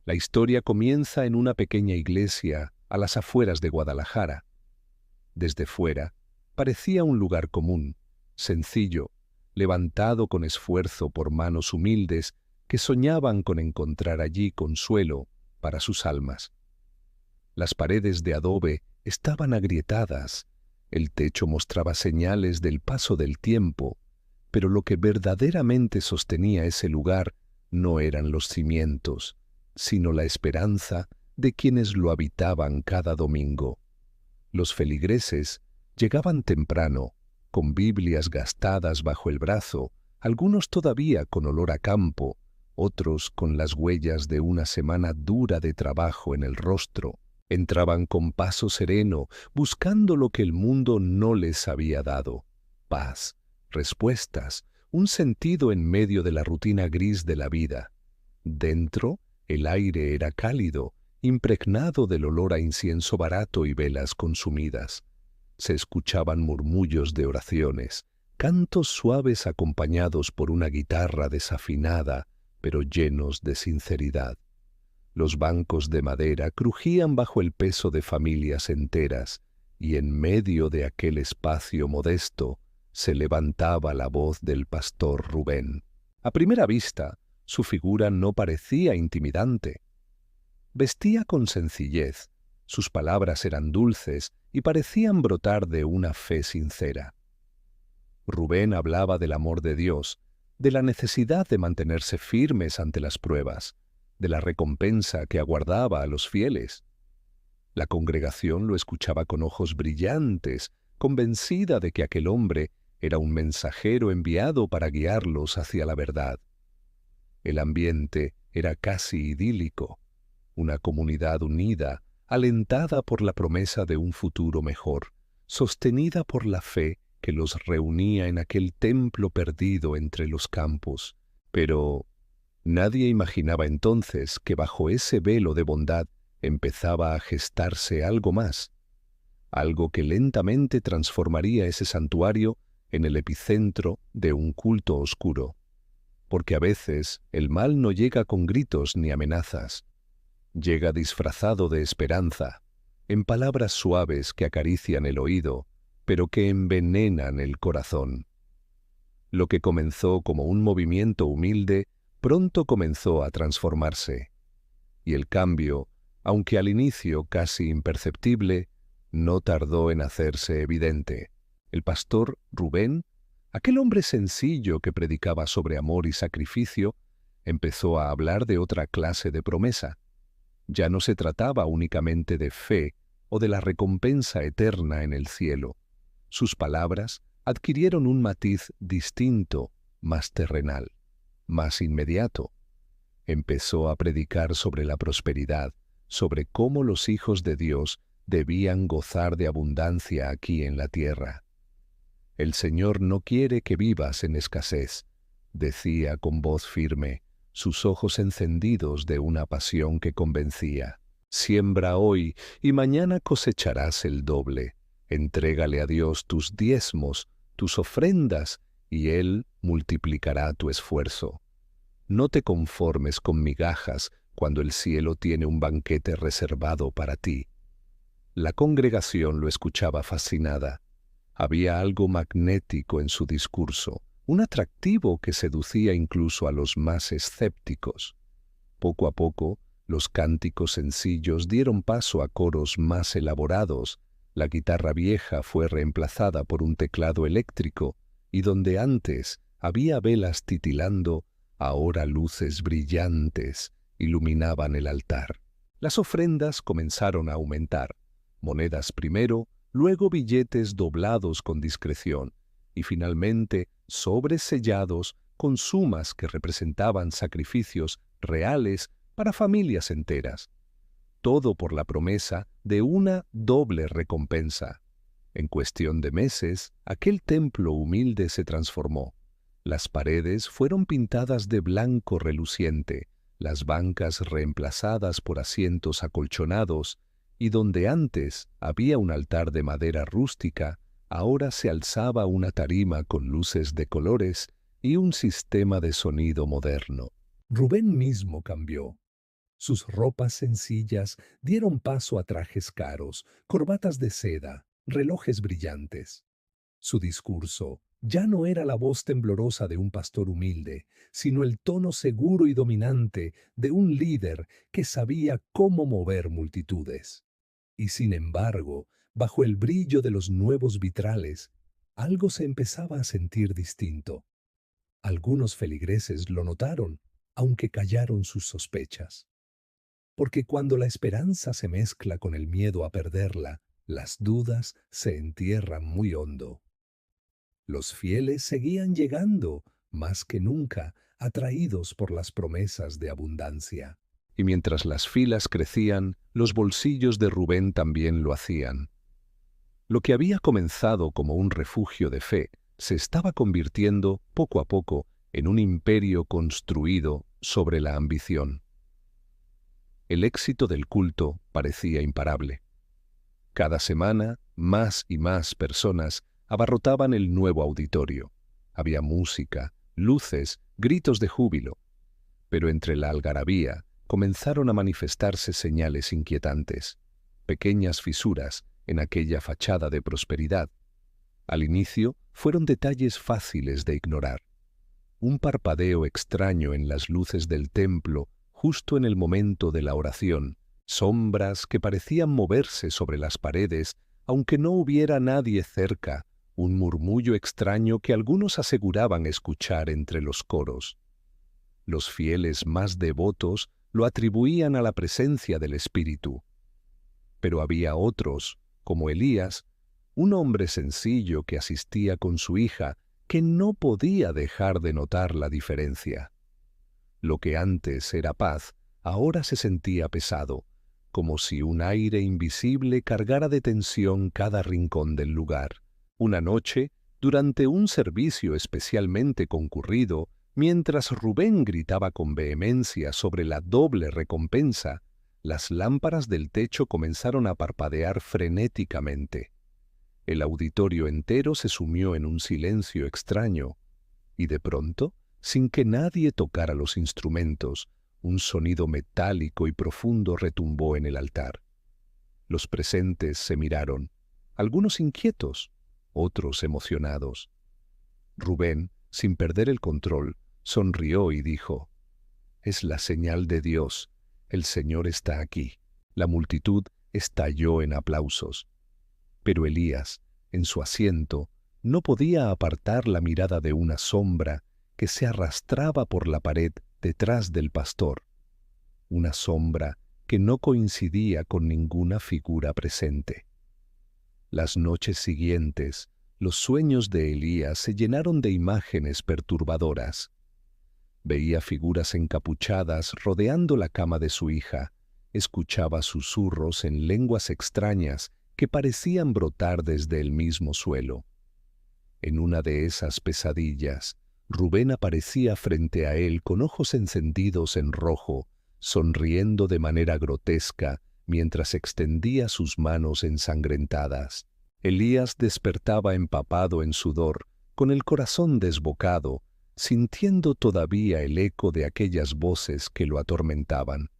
La historia comienza en una pequeña iglesia a las afueras de Guadalajara. Desde fuera, parecía un lugar común, sencillo, levantado con esfuerzo por manos humildes que soñaban con encontrar allí consuelo para sus almas. Las paredes de adobe estaban agrietadas, el techo mostraba señales del paso del tiempo, pero lo que verdaderamente sostenía ese lugar no eran los cimientos, sino la esperanza de quienes lo habitaban cada domingo. Los feligreses llegaban temprano, con Biblias gastadas bajo el brazo, algunos todavía con olor a campo, otros con las huellas de una semana dura de trabajo en el rostro. Entraban con paso sereno, buscando lo que el mundo no les había dado: paz, respuestas, un sentido en medio de la rutina gris de la vida. Dentro, el aire era cálido, impregnado del olor a incienso barato y velas consumidas. Se escuchaban murmullos de oraciones, cantos suaves acompañados por una guitarra desafinada, pero llenos de sinceridad. Los bancos de madera crujían bajo el peso de familias enteras, y en medio de aquel espacio modesto se levantaba la voz del pastor Rubén. A primera vista, su figura no parecía intimidante. Vestía con sencillez, sus palabras eran dulces y parecían brotar de una fe sincera. Rubén hablaba del amor de Dios, de la necesidad de mantenerse firmes ante las pruebas, de la recompensa que aguardaba a los fieles. La congregación lo escuchaba con ojos brillantes, convencida de que aquel hombre era un mensajero enviado para guiarlos hacia la verdad. El ambiente era casi idílico, una comunidad unida, alentada por la promesa de un futuro mejor, sostenida por la fe que los reunía en aquel templo perdido entre los campos. Pero nadie imaginaba entonces que bajo ese velo de bondad empezaba a gestarse algo más, algo que lentamente transformaría ese santuario en el epicentro de un culto oscuro. Porque a veces el mal no llega con gritos ni amenazas, llega disfrazado de esperanza, en palabras suaves que acarician el oído, pero que envenenan el corazón. Lo que comenzó como un movimiento humilde, pronto comenzó a transformarse, y el cambio, aunque al inicio casi imperceptible, no tardó en hacerse evidente. El pastor Rubén, aquel hombre sencillo que predicaba sobre amor y sacrificio, empezó a hablar de otra clase de promesa. Ya no se trataba únicamente de fe o de la recompensa eterna en el cielo. Sus palabras adquirieron un matiz distinto, más terrenal, más inmediato. Empezó a predicar sobre la prosperidad, sobre cómo los hijos de Dios debían gozar de abundancia aquí en la tierra. El Señor no quiere que vivas en escasez, decía con voz firme, sus ojos encendidos de una pasión que convencía. Siembra hoy y mañana cosecharás el doble. Entrégale a Dios tus diezmos, tus ofrendas, y Él multiplicará tu esfuerzo. No te conformes con migajas cuando el cielo tiene un banquete reservado para ti. La congregación lo escuchaba fascinada. Había algo magnético en su discurso, un atractivo que seducía incluso a los más escépticos. Poco a poco, los cánticos sencillos dieron paso a coros más elaborados, la guitarra vieja fue reemplazada por un teclado eléctrico, y donde antes había velas titilando, ahora luces brillantes iluminaban el altar. Las ofrendas comenzaron a aumentar, monedas primero, luego billetes doblados con discreción, y finalmente sobres sellados con sumas que representaban sacrificios reales para familias enteras. Todo por la promesa de una doble recompensa. En cuestión de meses, aquel templo humilde se transformó. Las paredes fueron pintadas de blanco reluciente, las bancas reemplazadas por asientos acolchonados, y donde antes había un altar de madera rústica, ahora se alzaba una tarima con luces de colores y un sistema de sonido moderno. Rubén mismo cambió. Sus ropas sencillas dieron paso a trajes caros, corbatas de seda, relojes brillantes. Su discurso ya no era la voz temblorosa de un pastor humilde, sino el tono seguro y dominante de un líder que sabía cómo mover multitudes. Y sin embargo, bajo el brillo de los nuevos vitrales, algo se empezaba a sentir distinto. Algunos feligreses lo notaron, aunque callaron sus sospechas. Porque cuando la esperanza se mezcla con el miedo a perderla, las dudas se entierran muy hondo. Los fieles seguían llegando, más que nunca, atraídos por las promesas de abundancia. Y mientras las filas crecían, los bolsillos de Rubén también lo hacían. Lo que había comenzado como un refugio de fe se estaba convirtiendo, poco a poco, en un imperio construido sobre la ambición. El éxito del culto parecía imparable. Cada semana, más y más personas abarrotaban el nuevo auditorio. Había música, luces, gritos de júbilo. Pero entre la algarabía comenzaron a manifestarse señales inquietantes, pequeñas fisuras en aquella fachada de prosperidad. Al inicio fueron detalles fáciles de ignorar. Un parpadeo extraño en las luces del templo justo en el momento de la oración, sombras que parecían moverse sobre las paredes, aunque no hubiera nadie cerca, un murmullo extraño que algunos aseguraban escuchar entre los coros. Los fieles más devotos lo atribuían a la presencia del Espíritu. Pero había otros, como Elías, un hombre sencillo que asistía con su hija, que no podía dejar de notar la diferencia. Lo que antes era paz, ahora se sentía pesado, como si un aire invisible cargara de tensión cada rincón del lugar. Una noche, durante un servicio especialmente concurrido, mientras Rubén gritaba con vehemencia sobre la doble recompensa, las lámparas del techo comenzaron a parpadear frenéticamente. El auditorio entero se sumió en un silencio extraño, y de pronto, sin que nadie tocara los instrumentos, un sonido metálico y profundo retumbó en el altar. Los presentes se miraron, algunos inquietos, otros emocionados. Rubén, sin perder el control, sonrió y dijo: «Es la señal de Dios, el Señor está aquí». La multitud estalló en aplausos. Pero Elías, en su asiento, no podía apartar la mirada de una sombra que se arrastraba por la pared detrás del pastor. Una sombra que no coincidía con ninguna figura presente. Las noches siguientes, los sueños de Elías se llenaron de imágenes perturbadoras. Veía figuras encapuchadas rodeando la cama de su hija, escuchaba susurros en lenguas extrañas que parecían brotar desde el mismo suelo. En una de esas pesadillas, Rubén aparecía frente a él con ojos encendidos en rojo, sonriendo de manera grotesca mientras extendía sus manos ensangrentadas. Elías despertaba empapado en sudor, con el corazón desbocado, sintiendo todavía el eco de aquellas voces que lo atormentaban.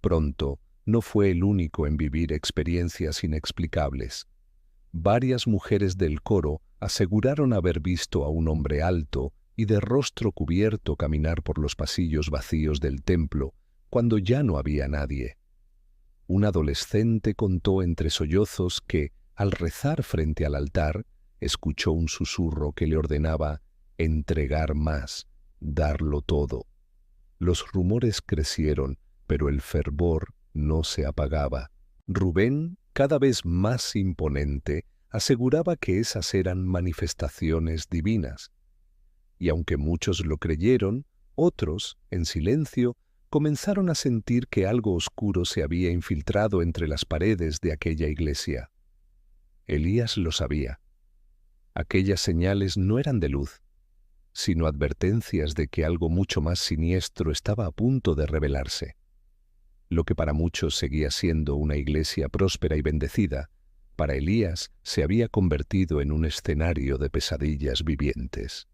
Pronto, no fue el único en vivir experiencias inexplicables. Varias mujeres del coro aseguraron haber visto a un hombre alto y de rostro cubierto caminar por los pasillos vacíos del templo cuando ya no había nadie. Un adolescente contó entre sollozos que, al rezar frente al altar, escuchó un susurro que le ordenaba entregar más, darlo todo. Los rumores crecieron, pero el fervor no se apagaba. Rubén, cada vez más imponente, aseguraba que esas eran manifestaciones divinas. Y aunque muchos lo creyeron, otros, en silencio, comenzaron a sentir que algo oscuro se había infiltrado entre las paredes de aquella iglesia. Elías lo sabía. Aquellas señales no eran de luz, sino advertencias de que algo mucho más siniestro estaba a punto de revelarse. Lo que para muchos seguía siendo una iglesia próspera y bendecida, para Elías se había convertido en un escenario de pesadillas vivientes.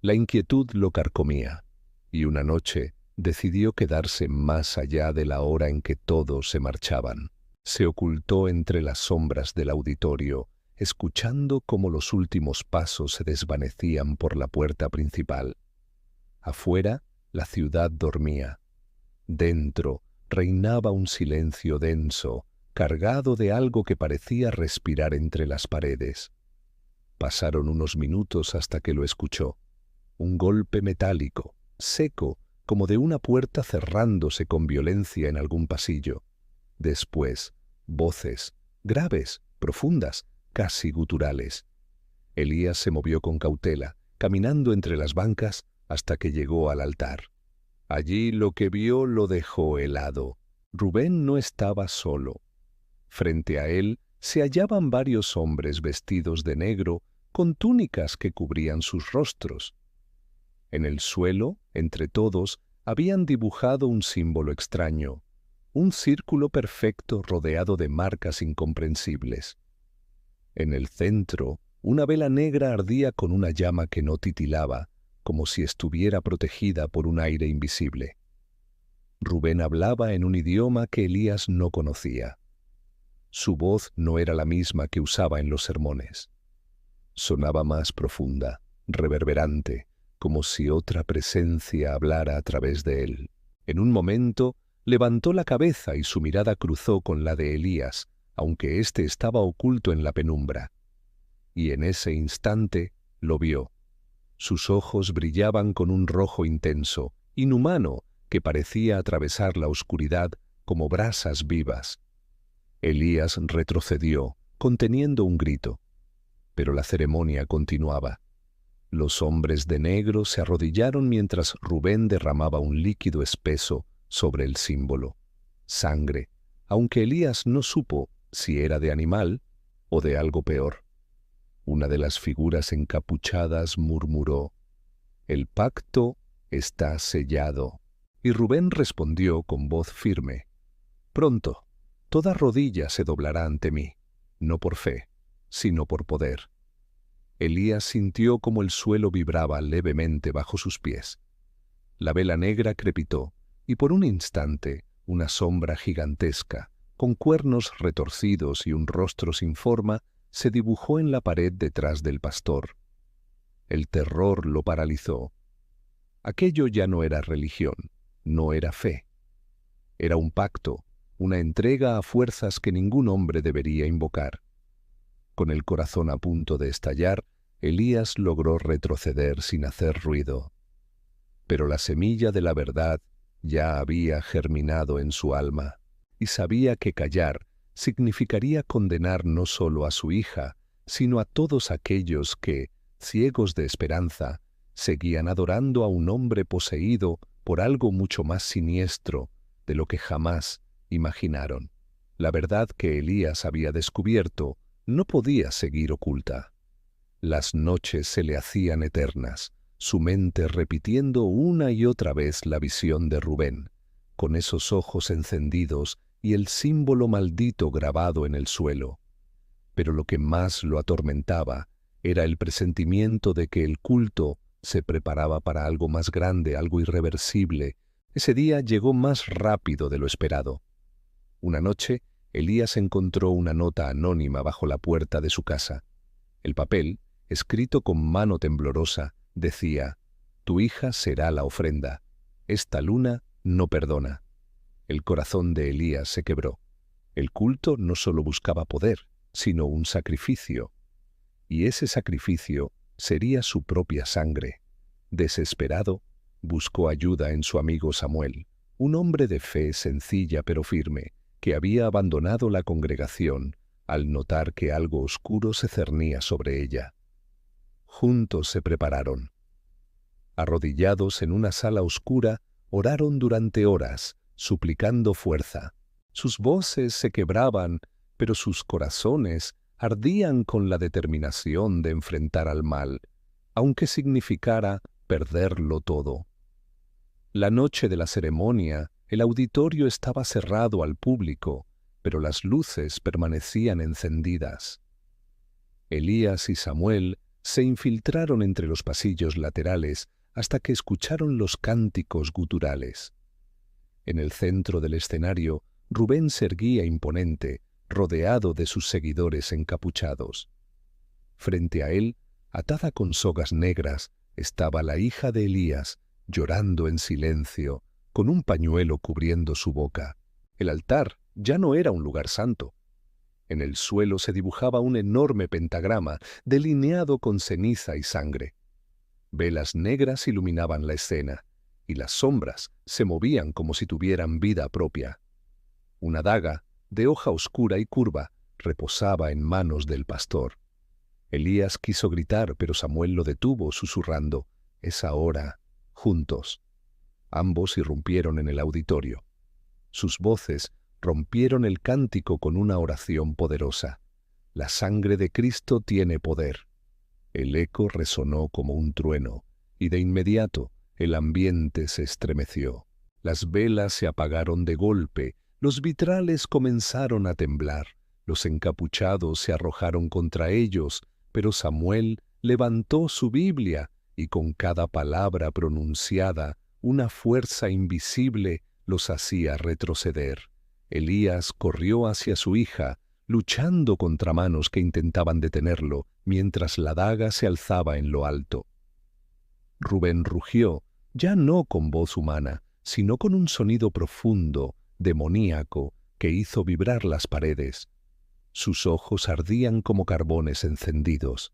La inquietud lo carcomía, y una noche, decidió quedarse más allá de la hora en que todos se marchaban. Se ocultó entre las sombras del auditorio, escuchando cómo los últimos pasos se desvanecían por la puerta principal. Afuera, la ciudad dormía. Dentro, reinaba un silencio denso, cargado de algo que parecía respirar entre las paredes. Pasaron unos minutos hasta que lo escuchó. Un golpe metálico, seco, como de una puerta cerrándose con violencia en algún pasillo. Después, voces, graves, profundas, casi guturales. Elías se movió con cautela, caminando entre las bancas hasta que llegó al altar. Allí lo que vio lo dejó helado. Rubén no estaba solo. Frente a él se hallaban varios hombres vestidos de negro, con túnicas que cubrían sus rostros. En el suelo, entre todos, habían dibujado un símbolo extraño, un círculo perfecto rodeado de marcas incomprensibles. En el centro, una vela negra ardía con una llama que no titilaba, como si estuviera protegida por un aire invisible. Rubén hablaba en un idioma que Elías no conocía. Su voz no era la misma que usaba en los sermones. Sonaba más profunda, reverberante, como si otra presencia hablara a través de él. En un momento, levantó la cabeza y su mirada cruzó con la de Elías, aunque éste estaba oculto en la penumbra. Y en ese instante lo vio. Sus ojos brillaban con un rojo intenso, inhumano, que parecía atravesar la oscuridad como brasas vivas. Elías retrocedió, conteniendo un grito. Pero la ceremonia continuaba. Los hombres de negro se arrodillaron mientras Rubén derramaba un líquido espeso sobre el símbolo. Sangre, aunque Elías no supo si era de animal o de algo peor. Una de las figuras encapuchadas murmuró: «El pacto está sellado». Y Rubén respondió con voz firme: «Pronto, toda rodilla se doblará ante mí, no por fe, sino por poder». Elías sintió como el suelo vibraba levemente bajo sus pies. La vela negra crepitó, y por un instante una sombra gigantesca, con cuernos retorcidos y un rostro sin forma, se dibujó en la pared detrás del pastor. El terror lo paralizó. Aquello ya no era religión, no era fe. Era un pacto, una entrega a fuerzas que ningún hombre debería invocar. Con el corazón a punto de estallar, Elías logró retroceder sin hacer ruido. Pero la semilla de la verdad ya había germinado en su alma, y sabía que callar significaría condenar no solo a su hija, sino a todos aquellos que, ciegos de esperanza, seguían adorando a un hombre poseído por algo mucho más siniestro de lo que jamás imaginaron. La verdad que Elías había descubierto no podía seguir oculta. Las noches se le hacían eternas, su mente repitiendo una y otra vez la visión de Rubén, con esos ojos encendidos y el símbolo maldito grabado en el suelo. Pero lo que más lo atormentaba era el presentimiento de que el culto se preparaba para algo más grande, algo irreversible. Ese día llegó más rápido de lo esperado. Una noche, Elías encontró una nota anónima bajo la puerta de su casa. El papel, escrito con mano temblorosa, decía: «Tu hija será la ofrenda. Esta luna no perdona». El corazón de Elías se quebró. El culto no solo buscaba poder, sino un sacrificio. Y ese sacrificio sería su propia sangre. Desesperado, buscó ayuda en su amigo Samuel, un hombre de fe sencilla pero firme, que había abandonado la congregación al notar que algo oscuro se cernía sobre ella. Juntos se prepararon. Arrodillados en una sala oscura, oraron durante horas, suplicando fuerza. Sus voces se quebraban, pero sus corazones ardían con la determinación de enfrentar al mal, aunque significara perderlo todo. La noche de la ceremonia, el auditorio estaba cerrado al público, pero las luces permanecían encendidas. Elías y Samuel se infiltraron entre los pasillos laterales, hasta que escucharon los cánticos guturales. En el centro del escenario, Rubén se erguía imponente, rodeado de sus seguidores encapuchados. Frente a él, atada con sogas negras, estaba la hija de Elías, llorando en silencio, con un pañuelo cubriendo su boca. El altar ya no era un lugar santo. En el suelo se dibujaba un enorme pentagrama, delineado con ceniza y sangre. Velas negras iluminaban la escena, y las sombras se movían como si tuvieran vida propia. Una daga, de hoja oscura y curva, reposaba en manos del pastor. Elías quiso gritar, pero Samuel lo detuvo, susurrando: «Es ahora, juntos». Ambos irrumpieron en el auditorio. Sus voces rompieron el cántico con una oración poderosa. «La sangre de Cristo tiene poder». El eco resonó como un trueno, y de inmediato el ambiente se estremeció. Las velas se apagaron de golpe, los vitrales comenzaron a temblar, los encapuchados se arrojaron contra ellos, pero Samuel levantó su Biblia y con cada palabra pronunciada, una fuerza invisible los hacía retroceder. Elías corrió hacia su hija, luchando contra manos que intentaban detenerlo, mientras la daga se alzaba en lo alto. Rubén rugió, ya no con voz humana, sino con un sonido profundo, demoníaco, que hizo vibrar las paredes. Sus ojos ardían como carbones encendidos.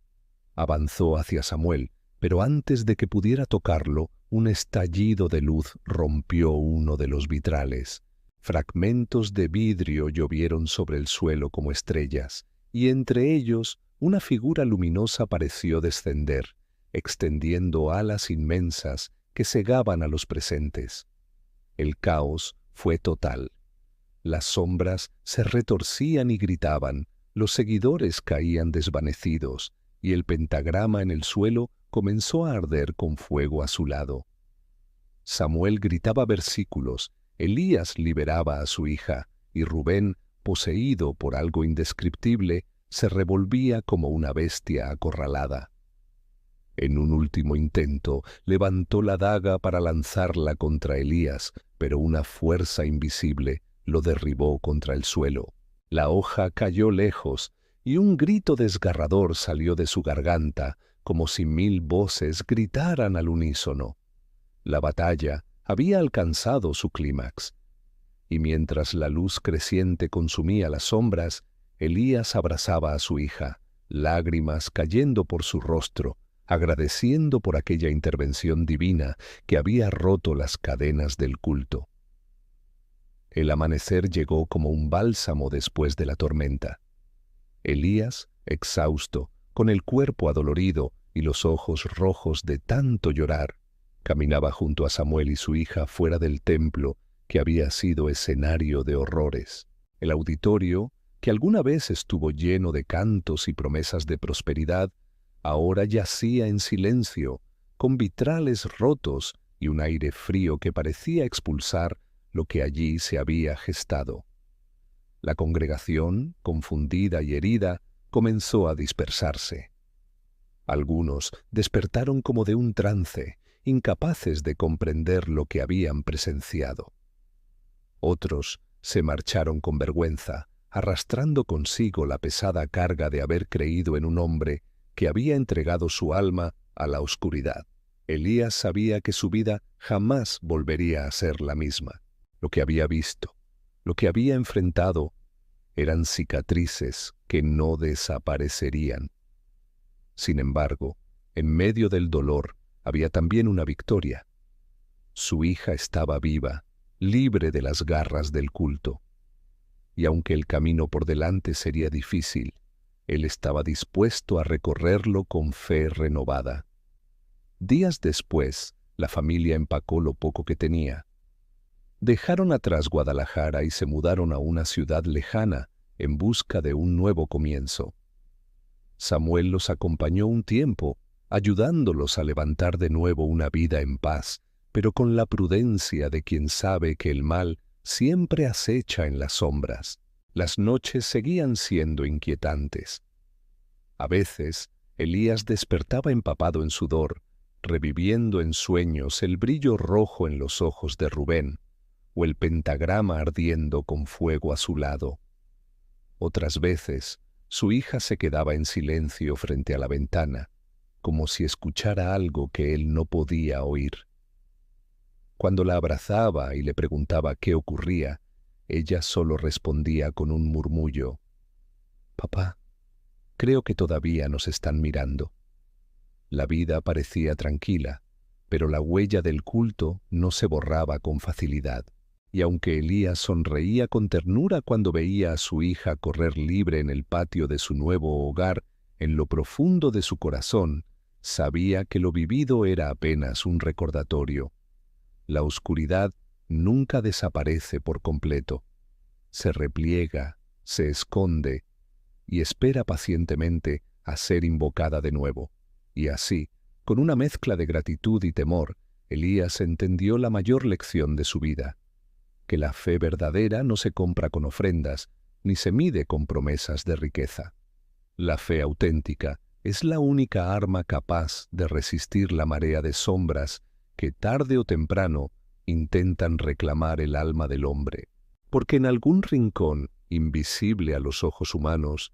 Avanzó hacia Samuel, pero antes de que pudiera tocarlo, un estallido de luz rompió uno de los vitrales. Fragmentos de vidrio llovieron sobre el suelo como estrellas, y entre ellos una figura luminosa pareció descender, extendiendo alas inmensas que cegaban a los presentes. El caos fue total. Las sombras se retorcían y gritaban, los seguidores caían desvanecidos, y el pentagrama en el suelo comenzó a arder con fuego a su lado. Samuel gritaba versículos, Elías liberaba a su hija, y Rubén, poseído por algo indescriptible, se revolvía como una bestia acorralada. En un último intento, levantó la daga para lanzarla contra Elías, pero una fuerza invisible lo derribó contra el suelo. La hoja cayó lejos, y un grito desgarrador salió de su garganta, como si 1000 voces gritaran al unísono. La batalla había alcanzado su clímax, y mientras la luz creciente consumía las sombras, Elías abrazaba a su hija, lágrimas cayendo por su rostro, agradeciendo por aquella intervención divina que había roto las cadenas del culto. El amanecer llegó como un bálsamo después de la tormenta. Elías, exhausto, con el cuerpo adolorido y los ojos rojos de tanto llorar, caminaba junto a Samuel y su hija fuera del templo que había sido escenario de horrores. El auditorio, que alguna vez estuvo lleno de cantos y promesas de prosperidad, ahora yacía en silencio, con vitrales rotos y un aire frío que parecía expulsar lo que allí se había gestado. La congregación, confundida y herida, comenzó a dispersarse. Algunos despertaron como de un trance, incapaces de comprender lo que habían presenciado. Otros se marcharon con vergüenza, arrastrando consigo la pesada carga de haber creído en un hombre que había entregado su alma a la oscuridad. Elías sabía que su vida jamás volvería a ser la misma. Lo que había visto, lo que había enfrentado, eran cicatrices que no desaparecerían. Sin embargo, en medio del dolor había también una victoria. Su hija estaba viva, libre de las garras del culto. Y aunque el camino por delante sería difícil, él estaba dispuesto a recorrerlo con fe renovada. Días después, la familia empacó lo poco que tenía. Dejaron atrás Guadalajara y se mudaron a una ciudad lejana en busca de un nuevo comienzo. Samuel los acompañó un tiempo, ayudándolos a levantar de nuevo una vida en paz, pero con la prudencia de quien sabe que el mal siempre acecha en las sombras. Las noches seguían siendo inquietantes. A veces, Elías despertaba empapado en sudor, reviviendo en sueños el brillo rojo en los ojos de Rubén, o el pentagrama ardiendo con fuego a su lado. Otras veces, su hija se quedaba en silencio frente a la ventana, como si escuchara algo que él no podía oír. Cuando la abrazaba y le preguntaba qué ocurría, ella solo respondía con un murmullo: «Papá, creo que todavía nos están mirando». La vida parecía tranquila, pero la huella del culto no se borraba con facilidad. Y aunque Elías sonreía con ternura cuando veía a su hija correr libre en el patio de su nuevo hogar, en lo profundo de su corazón, sabía que lo vivido era apenas un recordatorio. La oscuridad nunca desaparece por completo. Se repliega, se esconde y espera pacientemente a ser invocada de nuevo. Y así, con una mezcla de gratitud y temor, Elías entendió la mayor lección de su vida: que la fe verdadera no se compra con ofrendas, ni se mide con promesas de riqueza. La fe auténtica es la única arma capaz de resistir la marea de sombras que tarde o temprano intentan reclamar el alma del hombre. Porque en algún rincón, invisible a los ojos humanos,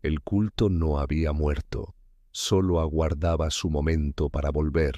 el culto no había muerto, solo aguardaba su momento para volver.